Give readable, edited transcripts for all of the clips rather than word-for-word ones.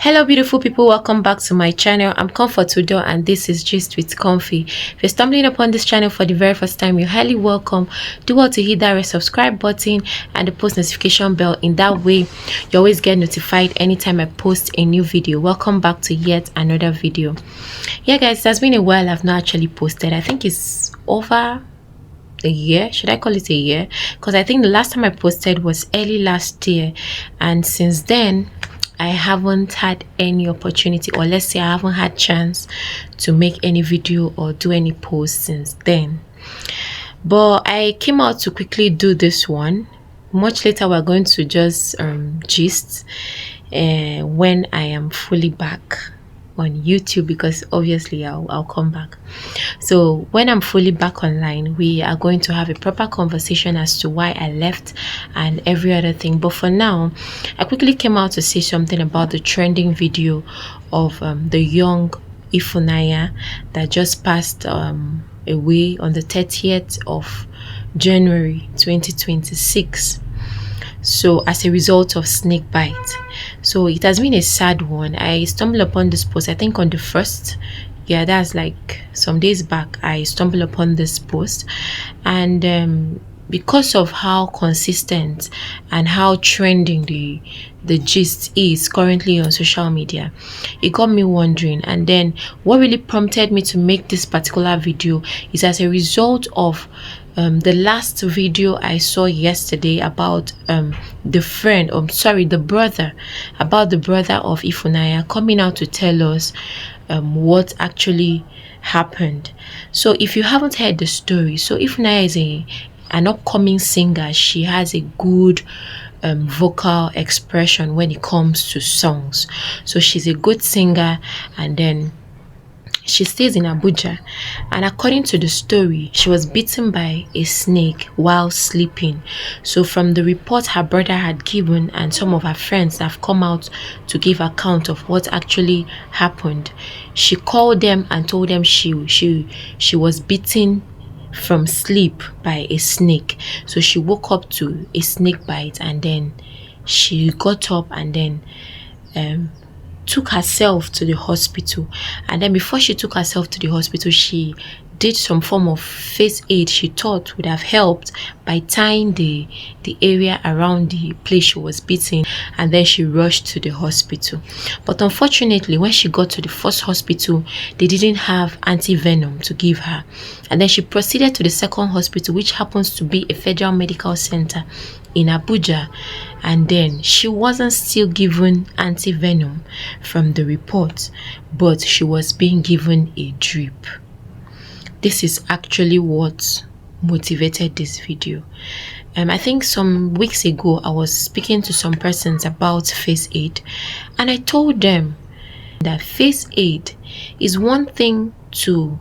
Hello beautiful people, welcome back to my channel. I'm Comfort Udo and this is Gist with Comfy. If you're stumbling upon this channel for the very first time, you're highly welcome. Do well to hit that red subscribe button and the post notification bell. In that way you always get notified anytime I post a new video. Welcome back to yet another video. Yeah guys, it has been a while I've not actually posted. I think it's over a year. Should I call it a year? Because I think the last time I posted was early last year, and since then I haven't had any opportunity, or let's say I haven't had chance to make any video or do any posts since then. But I came out to quickly do this one. Much later we're going to just gist when I am fully back on YouTube, because obviously I'll come back. So when I'm fully back online, we are going to have a proper conversation as to why I left and every other thing. But for now, I quickly came out to say something about the trending video of the young Ifunanya that just passed away on the 30th of January 2026. So as a result of snake bite. So it has been a sad one. I stumbled upon this post, I think on the 1st. Yeah, that's like some days back. I stumbled upon this post, and because of how consistent and how trending the gist is currently on social media, it got me wondering. And then what really prompted me to make this particular video is as a result of the last video I saw yesterday about the brother of Ifunanya coming out to tell us what actually happened. So if you haven't heard the story, so Ifunanya is an upcoming singer. She has a good vocal expression when it comes to songs. So she's a good singer, and then she stays in Abuja, and according to the story, she was bitten by a snake while sleeping. So from the report her brother had given and some of her friends have come out to give account of what actually happened, she called them and told them she was bitten from sleep by a snake. So she woke up to a snake bite, and then she got up and then took herself to the hospital. And then before she took herself to the hospital, she did some form of face aid she thought would have helped by tying the area around the place she was bitten, and then she rushed to the hospital. But unfortunately, when she got to the first hospital, they didn't have anti-venom to give her, and then she proceeded to the second hospital, which happens to be a federal medical center in Abuja, and then she wasn't still given anti-venom from the report, but she was being given a drip. This is actually what motivated this video. I think some weeks ago I was speaking to some persons about face aid, and I told them that face aid is one thing to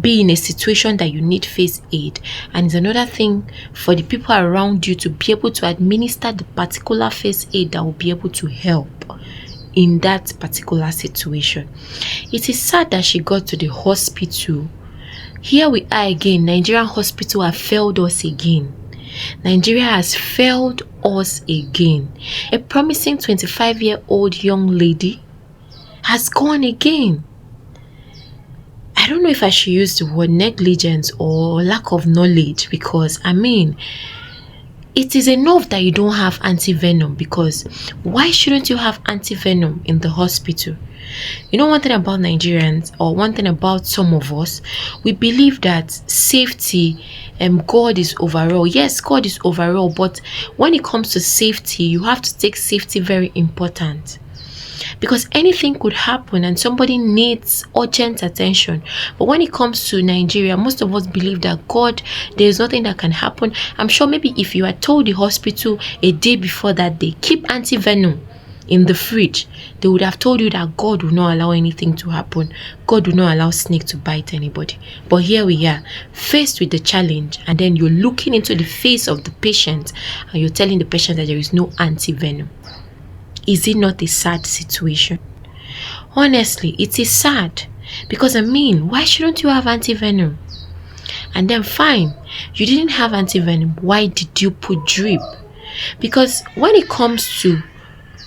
be in a situation that you need face aid, and it's another thing for the people around you to be able to administer the particular face aid that will be able to help in that particular situation. It is sad that she got to the hospital. Here we are again. Nigerian hospital have failed us again. Nigeria has failed us again. A promising 25-year-old young lady has gone again. I don't know if I should use the word negligence or lack of knowledge, because I mean, it is enough that you don't have anti-venom, because why shouldn't you have anti-venom in the hospital? You know, one thing about Nigerians, or one thing about some of us, we believe that safety God is overall. Yes, God is overall, but when it comes to safety, you have to take safety very important, because anything could happen and somebody needs urgent attention. But when it comes to Nigeria, most of us believe that God, there is nothing that can happen. I'm sure maybe if you had told the hospital a day before that they keep anti-venom in the fridge, they would have told you that God will not allow anything to happen. God will not allow snake to bite anybody. But here we are, faced with the challenge, and then you're looking into the face of the patient and you're telling the patient that there is no anti-venom. Is it not a sad situation? Honestly, it is sad, because I mean, why shouldn't you have anti-venom? And then fine, you didn't have anti-venom, why did you put drip? Because when it comes to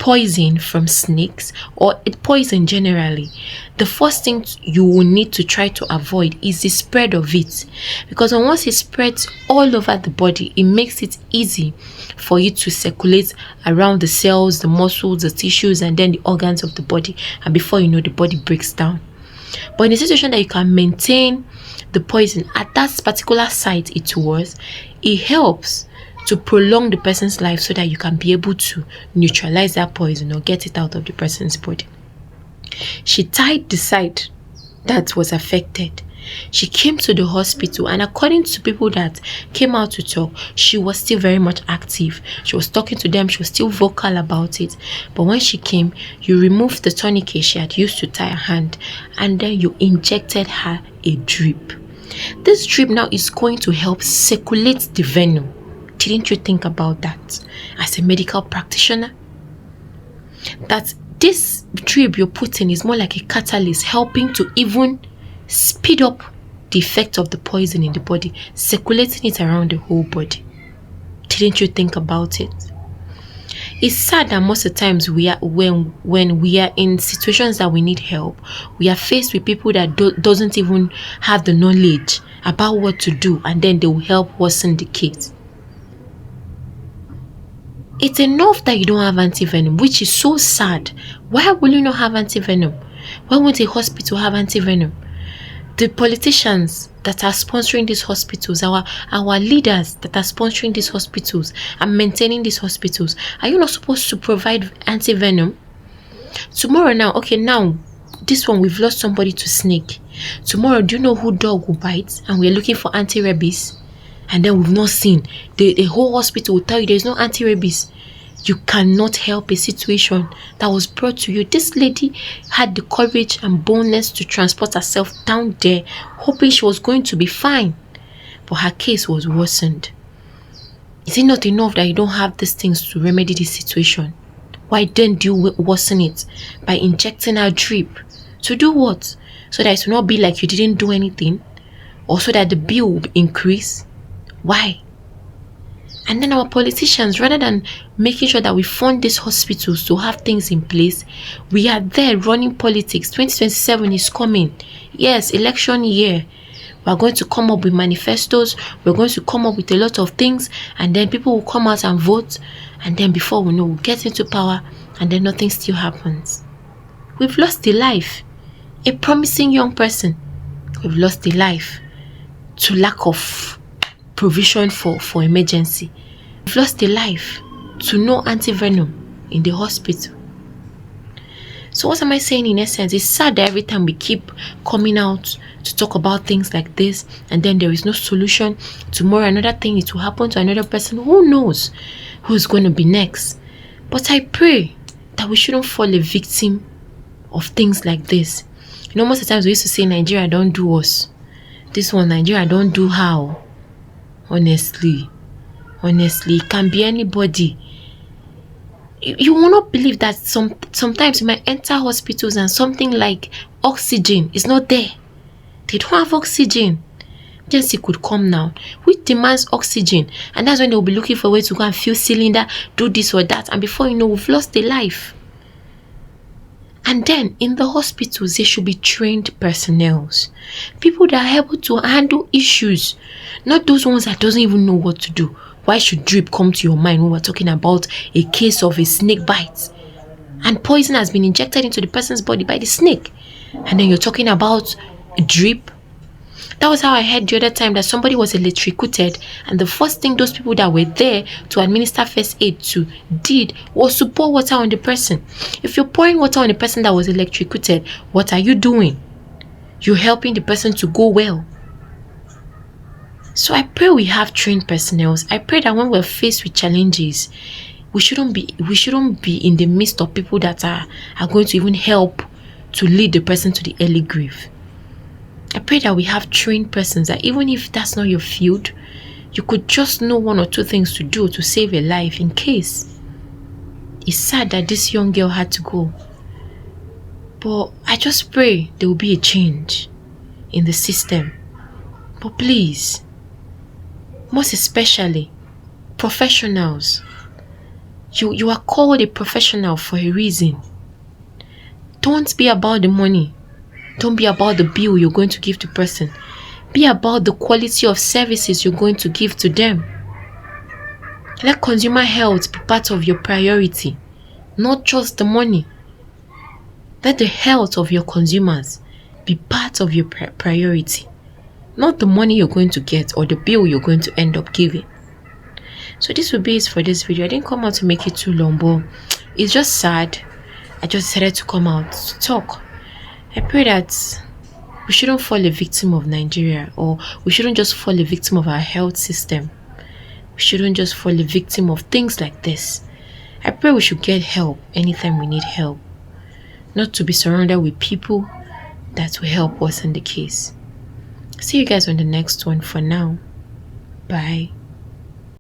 poison from snakes or poison generally, the first thing you will need to try to avoid is the spread of it, because once it spreads all over the body, it makes it easy for you to circulate around the cells, the muscles, the tissues, and then the organs of the body, and before you know, the body breaks down. But in a situation that you can maintain the poison at that particular site it helps to prolong the person's life so that you can be able to neutralize that poison or get it out of the person's body. She tied the site that was affected. She came to the hospital, and according to people that came out to talk, she was still very much active. She was talking to them, she was still vocal about it. But when she came, you removed the tourniquet she had used to tie her hand, and then you injected her a drip. This drip now is going to help circulate the venom. Didn't you think about that as a medical practitioner? That this drip you're putting is more like a catalyst, helping to even speed up the effect of the poison in the body, circulating it around the whole body. Didn't you think about it? It's sad that most of the times when we are in situations that we need help, we are faced with people that doesn't even have the knowledge about what to do, and then they will help worsen the case. It's enough that you don't have antivenom, which is so sad. Why will you not have antivenom? Why won't a hospital have antivenom? The politicians that are sponsoring these hospitals, our leaders that are sponsoring these hospitals and maintaining these hospitals, are you not supposed to provide antivenom? Tomorrow now, okay, now this one we've lost somebody to snake. Tomorrow, do you know who dog will bite? And we're looking for anti-rabies, and then we've not seen. The whole hospital will tell you there's no anti-rabies. You cannot help a situation that was brought to you. This lady had the courage and boldness to transport herself down there, hoping she was going to be fine. But her case was worsened. Is it not enough that you don't have these things to remedy the situation? Why then do you worsen it by injecting her drip? To do what? So that it will not be like you didn't do anything? Or so that the bill will increase? Why? And then our politicians, rather than making sure that we fund these hospitals to have things in place, we are there running politics. 2027 is coming. Yes, election year. We're going to come up with manifestos. We're going to come up with a lot of things. And then people will come out and vote. And then before we know, we'll get into power. And then nothing still happens. We've lost a life. A promising young person. We've lost a life to lack of provision for emergency. We've lost a life to no antivenom in the hospital. So what am I saying in essence? It's sad that every time we keep coming out to talk about things like this, and then there is no solution. Tomorrow another thing it will happen to another person. Who knows who's going to be next? But I pray that we shouldn't fall a victim of things like this. You know, most of the times we used to say Nigeria don't do us. This one, Nigeria don't do how. Honestly, it can be anybody. You will not believe that sometimes you might enter hospitals and something like oxygen is not there. They don't have oxygen. Emergency could come now, which demands oxygen, and that's when they'll be looking for a way to go and fill cylinder, do this or that, and before you know, we've lost a life. And then in the hospitals, there should be trained personnel, people that are able to handle issues, not those ones that doesn't even know what to do. Why should drip come to your mind when we're talking about a case of a snake bite and poison has been injected into the person's body by the snake, and then you're talking about a drip? That was how I heard the other time that somebody was electrocuted, and the first thing those people that were there to administer first aid to did was to pour water on the person. If you're pouring water on the person that was electrocuted, what are you doing? You're helping the person to go well. So I pray we have trained personnel. I pray that when we're faced with challenges, we shouldn't be in the midst of people that are going to even help to lead the person to the early grave. I pray that we have trained persons that even if that's not your field, you could just know one or two things to do to save a life in case. It's sad that this young girl had to go. But I just pray there will be a change in the system. But please, most especially, professionals, You are called a professional for a reason. Don't be about the money. Don't be about the bill you're going to give to person. Be about the quality of services you're going to give to them. Let consumer health be part of your priority, not just the money. Let the health of your consumers be part of your priority, not the money you're going to get or the bill you're going to end up giving. So this will be it for this video. I didn't come out to make it too long, but it's just sad. I just decided to come out to talk. I pray that we shouldn't fall a victim of Nigeria, or we shouldn't just fall a victim of our health system. We shouldn't just fall a victim of things like this. I pray we should get help anytime we need help, not to be surrounded with people that will help us in the case. See you guys on the next one. For now, bye.